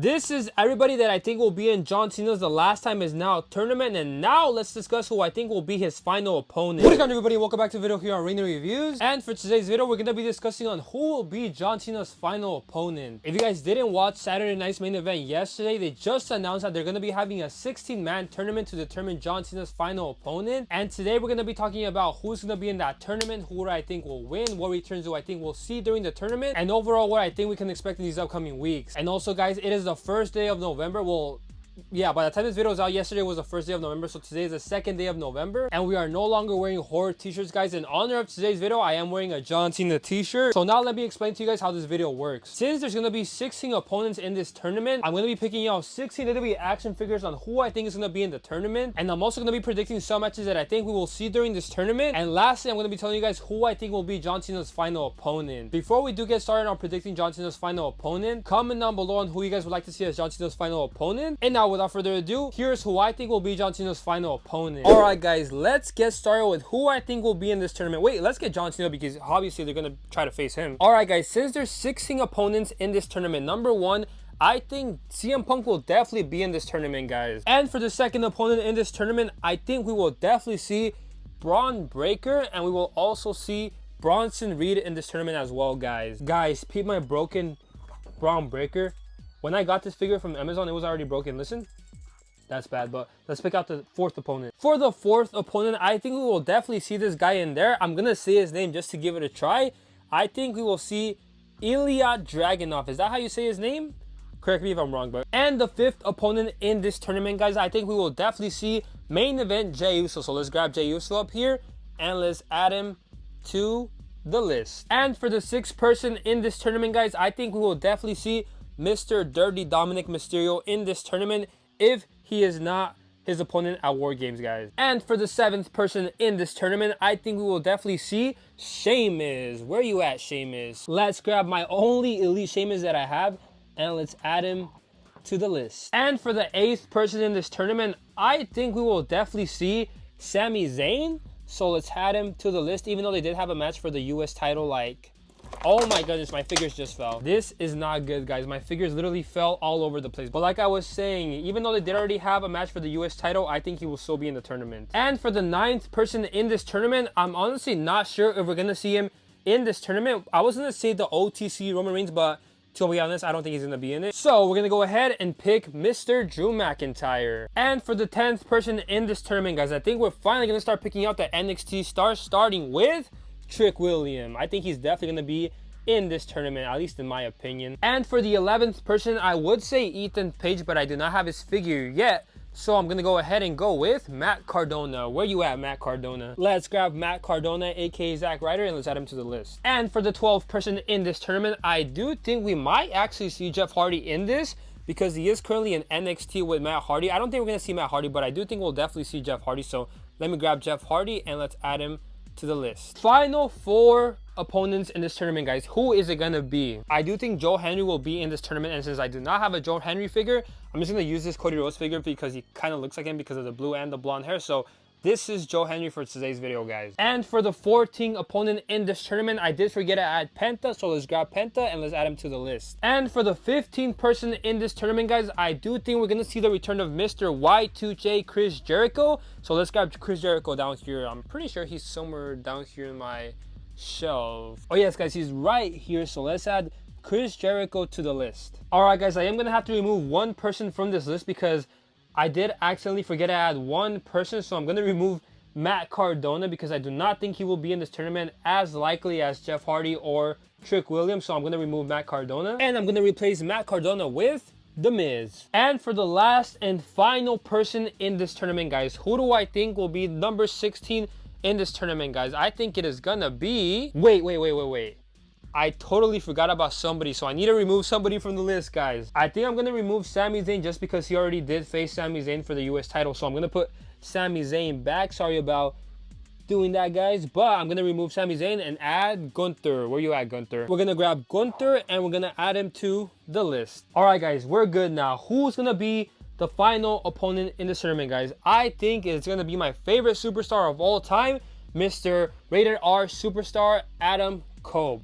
This is everybody that I think will be in John Cena's The Last Time Is Now tournament. And now let's discuss who I think will be his final opponent. What is going on, everybody? Welcome back to a video here on Rainy Reviews. And for today's video, we're going to be discussing on who will be John Cena's final opponent. If you guys didn't watch Saturday night's main event yesterday, they just announced that they're going to be having a 16-man tournament to determine John Cena's final opponent. And today we're going to be talking about who's going to be in that tournament, who I think will win, what returns do I think we'll see during the tournament, and overall what I think we can expect in these upcoming weeks. And also, guys, it is the first day of November. Well, yeah, by the time this video is out, yesterday was the first day of November, so today is the second day of November, and we are no longer wearing horror t-shirts, guys. In honor of today's video, I am wearing a John Cena t-shirt. So now let me explain to you guys how this video works. Since there's going to be 16 opponents in this tournament, I'm going to be picking out 16 WWE action figures on who I think is going to be in the tournament, and I'm also going to be predicting some matches that I think we will see during this tournament. And lastly, I'm going to be telling you guys who I think will be John Cena's final opponent. Before we do get started on predicting John Cena's final opponent, comment down below on who you guys would like to see as John Cena's final opponent. And now, without further ado, here's who I think will be John Cena's final opponent. Alright, guys, let's get started with who I think will be in this tournament. Wait, let's get John Cena because obviously they're going to try to face him. Alright, guys, since there's 16 opponents in this tournament, number one, I think CM Punk will definitely be in this tournament, guys. And for the second opponent in this tournament, I think we will definitely see Bron Breakker, and we will also see Bronson Reed in this tournament as well, guys. Guys, peep my broken Bron Breakker. When I got this figure from Amazon, it was already broken. Listen. That's bad, but let's pick out the fourth opponent. For the fourth opponent, I think we will definitely see this guy in there. I'm going to say his name just to give it a try. I think we will see Ilya Dragunov. Is that how you say his name? Correct me if I'm wrong, but. And the fifth opponent in this tournament, guys, I think we will definitely see main event Jey Uso. So let's grab Jey Uso up here and let's add him to the list. And for the sixth person in this tournament, guys, I think we will definitely see Mr. Dirty Dominic Mysterio in this tournament if he is not his opponent at War Games, guys. And for the seventh person in this tournament, I think we will definitely see Sheamus. Where you at, Sheamus? Let's grab my only elite Sheamus that I have and let's add him to the list. And for the eighth person in this tournament, I think we will definitely see Sami Zayn. So let's add him to the list, even though they did have a match for the US title, like... Oh my goodness, my figures just fell. This is not good, guys. My figures literally fell all over the place. But like I was saying, even though they did already have a match for the US title, I think he will still be in the tournament. And for the ninth person in this tournament, I'm honestly not sure if we're going to see him in this tournament. I was going to say the OTC Roman Reigns, but to be honest, I don't think he's going to be in it. So we're going to go ahead and pick Mr. Drew McIntyre. And for the 10th person in this tournament, guys, I think we're finally going to start picking out the NXT stars, starting with Trick William. I think he's definitely going to be in this tournament, at least in my opinion. And for the 11th person, I would say Ethan Page, but I do not have his figure yet. So I'm going to go ahead and go with Matt Cardona. Where you at, Matt Cardona? Let's grab Matt Cardona, aka Zack Ryder, and let's add him to the list. And for the 12th person in this tournament, I do think we might actually see Jeff Hardy in this, because he is currently in NXT with Matt Hardy. I don't think we're going to see Matt Hardy, but I do think we'll definitely see Jeff Hardy. So let me grab Jeff Hardy and let's add him to the list. Final four opponents in this tournament, guys. Who is it gonna be? I do think Joe Henry will be in this tournament, and since I do not have a Joe Henry figure, I'm just gonna use this Cody Rhodes figure because he kind of looks like him because of the blue and the blonde hair. So this is Joe Henry for today's video, guys. And for the 14th opponent in this tournament, I did forget to add Penta, so let's grab Penta and let's add him to the list. And for the 15th person in this tournament, guys, I do think we're going to see the return of Mr. Y2J Chris Jericho. So let's grab Chris Jericho down here. I'm pretty sure he's somewhere down here in my shelf. Oh yes, guys, he's right here. So let's add Chris Jericho to the list. Alright, guys, I am going to have to remove one person from this list because I did accidentally forget to add one person, so I'm going to remove Matt Cardona because I do not think he will be in this tournament as likely as Jeff Hardy or Trick Williams. So I'm going to remove Matt Cardona and I'm going to replace Matt Cardona with The Miz. And for the last and final person in this tournament, guys, who do I think will be number 16 in this tournament, guys? I think it is going to be... Wait. I totally forgot about somebody, so I need to remove somebody from the list, guys. I think I'm going to remove Sami Zayn just because he already did face Sami Zayn for the US title. So I'm going to put Sami Zayn back. Sorry about doing that, guys. But I'm going to remove Sami Zayn and add Gunther. Where you at, Gunther? We're going to grab Gunther and we're going to add him to the list. All right, guys, we're good now. Who's going to be the final opponent in this tournament, guys? I think it's going to be my favorite superstar of all time, Mr. Rated R Superstar Adam Cole,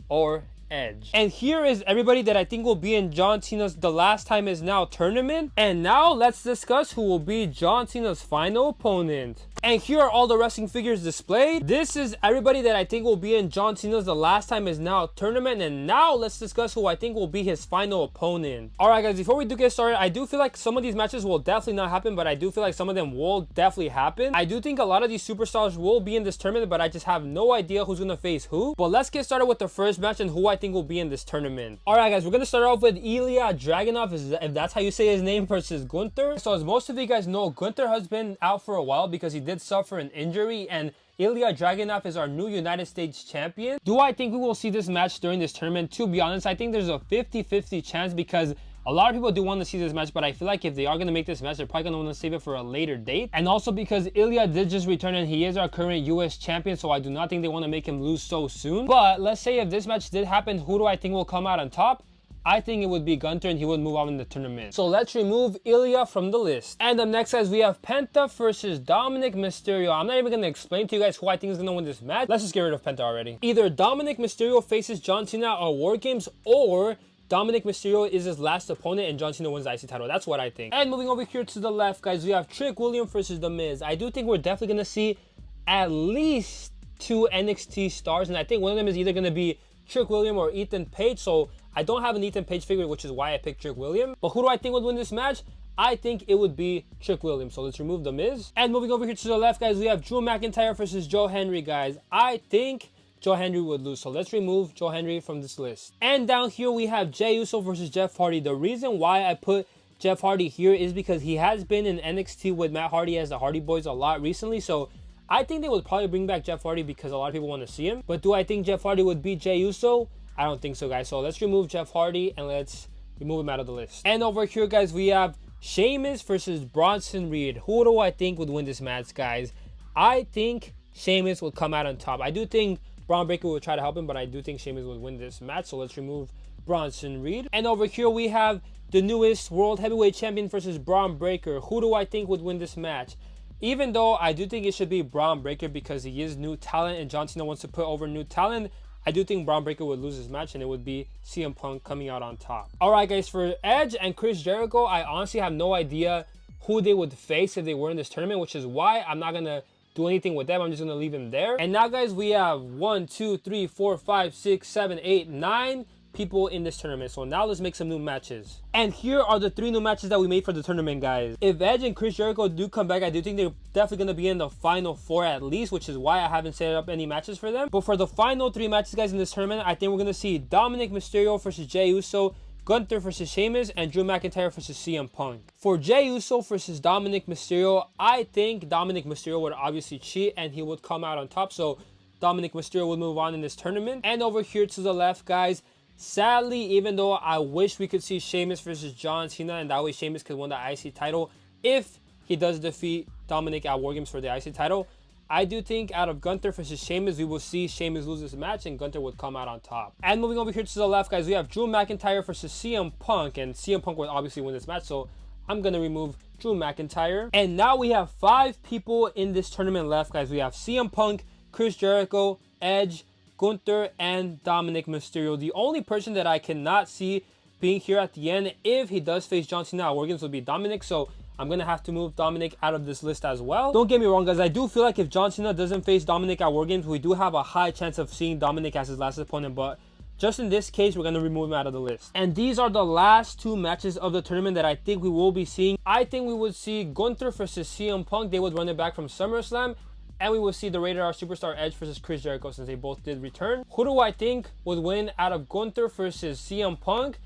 or Edge. And here is everybody that I think will be in John Cena's The Last Time Is Now tournament. And now let's discuss who will be John Cena's final opponent. And here are all the wrestling figures displayed. This is everybody that I think will be in John Cena's The Last Time Is Now tournament. And now let's discuss who I think will be his final opponent. Alright guys, before we do get started, I do feel like some of these matches will definitely not happen, but I do feel like some of them will definitely happen. I do think a lot of these superstars will be in this tournament, but I just have no idea who's going to face who. But let's get started with the first match and who I think will be in this tournament. Alright guys, we're going to start off with Ilya Dragunov, if that's how you say his name, versus Gunther. So as most of you guys know, Gunther has been out for a while because he did suffer an injury, and Ilya Dragunov is our new United States champion. Do I think we will see this match during this tournament? To be honest, I think there's a 50-50 chance because a lot of people do want to see this match, but I feel like if they are going to make this match, they're probably going to want to save it for a later date. And also because Ilya did just return and he is our current US champion, so I do not think they want to make him lose so soon. But let's say if this match did happen, who do I think will come out on top? I think it would be Gunther and he would move on in the tournament. So let's remove Ilya from the list. And up next, guys, we have Penta versus Dominic Mysterio. I'm not even going to explain to you guys who I think is going to win this match. Let's just get rid of Penta already. Either Dominic Mysterio faces John Cena or War Games, or Dominic Mysterio is his last opponent and John Cena wins the IC title. That's what I think. And moving over here to the left, guys, we have Trick Williams versus The Miz. I do think we're definitely going to see at least 2 NXT stars, and I think one of them is either going to be Trick Williams or Ethan Page. So I don't have an Ethan Page figure, which is why I picked Trick Williams. But who do I think would win this match? I think it would be Trick Williams. So let's remove The Miz. And moving over here to the left, guys, we have Drew McIntyre versus Joe Henry, guys. I think Joe Henry would lose. So let's remove Joe Henry from this list. And down here, we have Jey Uso versus Jeff Hardy. The reason why I put Jeff Hardy here is because he has been in NXT with Matt Hardy as the Hardy Boys a lot recently. So I think they would probably bring back Jeff Hardy because a lot of people want to see him. But do I think Jeff Hardy would beat Jey Uso? I don't think so, guys. So let's remove Jeff Hardy and let's remove him out of the list. And over here, guys, we have Sheamus versus Bronson Reed. Who do I think would win this match, guys? I think Sheamus would come out on top. I do think Braun Breaker will try to help him, but I do think Sheamus would win this match. So let's remove Bronson Reed. And over here, we have the newest World Heavyweight Champion versus Braun Breaker. Who do I think would win this match? Even though I do think it should be Braun Breaker because he is new talent and John Cena wants to put over new talent, I do think Braun Breaker would lose his match and it would be CM Punk coming out on top. Alright guys, for Edge and Chris Jericho, I honestly have no idea who they would face if they were in this tournament, which is why I'm not going to do anything with them. I'm just going to leave them there. And now guys, we have 1, 2, 3, 4, 5, 6, 7, 8, 9 people in this tournament. So now let's make some new matches. And here are the 3 new matches that we made for the tournament, guys. If Edge and Chris Jericho do come back, I do think they're definitely going to be in the final 4 at least, which is why I haven't set up any matches for them. But for the final 3 matches, guys, in this tournament, I think we're going to see Dominic Mysterio versus Jey Uso, Gunther versus Sheamus, and Drew McIntyre versus CM Punk. For Jey Uso versus Dominic Mysterio, I think Dominic Mysterio would obviously cheat and he would come out on top. So Dominic Mysterio would move on in this tournament. And over here to the left, guys, sadly, even though I wish we could see Sheamus versus John Cena and that way Sheamus could win the IC title if he does defeat Dominic at War Games for the IC title, I do think out of Gunther versus Sheamus, we will see Sheamus lose this match and Gunther would come out on top. And moving over here to the left, guys, we have Drew McIntyre versus CM Punk, and CM Punk would obviously win this match, so I'm going to remove Drew McIntyre. And now we have 5 people in this tournament left, guys. We have CM Punk, Chris Jericho, Edge, Gunther, and Dominic Mysterio. The only person that I cannot see being here at the end if he does face John Cena at War Games would be Dominic, so I'm going to have to move Dominic out of this list as well. Don't get me wrong, guys. I do feel like if John Cena doesn't face Dominic at War Games, we do have a high chance of seeing Dominic as his last opponent, but just in this case, we're going to remove him out of the list. And these are the last 2 matches of the tournament that I think we will be seeing. I think we would see Gunther versus CM Punk. They would run it back from SummerSlam. And we will see the Rated R Superstar Edge versus Chris Jericho since they both did return. Who do I think would win out of Gunther versus CM Punk?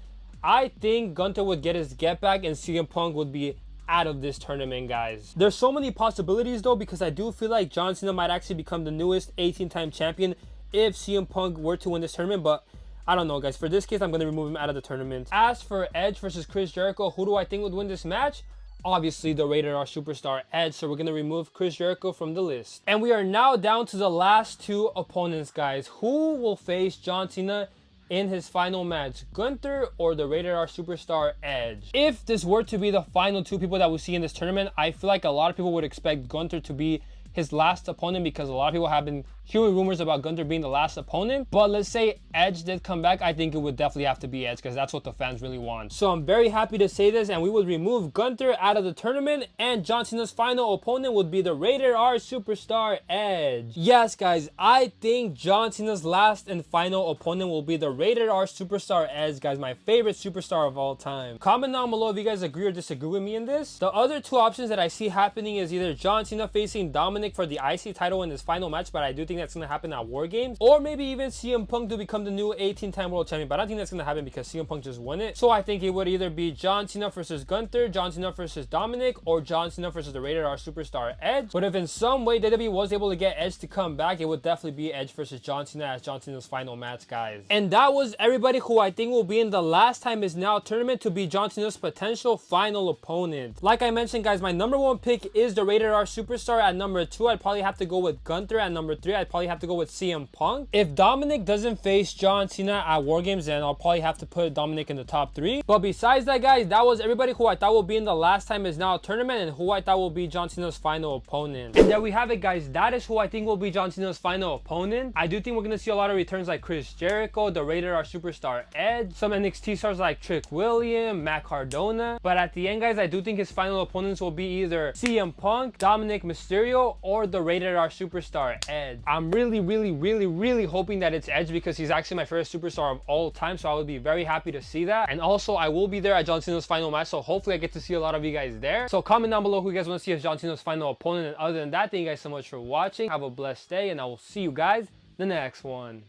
I think Gunther would get his get back and CM Punk would be out of this tournament, guys. There's so many possibilities though, because I do feel like John Cena might actually become the newest 18-time champion if CM Punk were to win this tournament, but I don't know, guys. For this case, I'm going to remove him out of the tournament. As for Edge versus Chris Jericho, who do I think would win this match? Obviously, the Rated R Superstar Edge, so we're going to remove Chris Jericho from the list. And we are now down to the last 2 opponents, guys. Who will face John Cena in his final match, Gunther or the Rated R Superstar Edge? If this were to be the final 2 people that we see in this tournament, I feel like a lot of people would expect Gunther to be his last opponent because a lot of people have been hearing rumors about Gunther being the last opponent. But let's say Edge did come back, I think it would definitely have to be Edge because that's what the fans really want. So I'm very happy to say this, and we would remove Gunther out of the tournament, and John Cena's final opponent would be the Rated R superstar Edge. Yes, guys, I think John Cena's last and final opponent will be the Rated R superstar Edge, guys, my favorite superstar of all time. Comment down below if you guys agree or disagree with me in this. The other two options that I see happening is either John Cena facing Dominic for the IC title in his final match, but I do think that's going to happen at War Games, or maybe even CM Punk to become the new 18-time world champion, but I don't think that's going to happen because CM Punk just won it. So I think it would either be John Cena versus Gunther, John Cena versus Dominic, or John Cena versus the Rated R superstar Edge. But if in some way WWE was able to get Edge to come back, it would definitely be Edge versus John Cena as John Cena's final match, guys. And that was everybody who I think will be in the Last Time Is Now tournament to be John Cena's potential final opponent. Like I mentioned, guys, my number one pick is the Rated R superstar. At number 2, I'd probably have to go with Gunther. At number 3, I'd probably have to go with CM Punk. If Dominic doesn't face John Cena at War Games, then I'll probably have to put Dominic in the top 3. But besides that, guys, that was everybody who I thought will be in the Last Time Is Now tournament and who I thought will be John Cena's final opponent. And there we have it, guys. That is who I think will be John Cena's final opponent. I do think we're going to see a lot of returns like Chris Jericho, the Rated R superstar Edge, some NXT stars like Trick William, Matt Cardona. But at the end, guys, I do think his final opponents will be either CM Punk, Dominic Mysterio, or the Rated R superstar Edge. I'm really hoping that it's Edge because he's actually my favorite superstar of all time, so I would be very happy to see that. And also, I will be there at John Cena's final match, so hopefully I get to see a lot of you guys there. So comment down below who you guys want to see as John Cena's final opponent. And other than that, thank you guys so much for watching. Have a blessed day, and I will see you guys in the next one.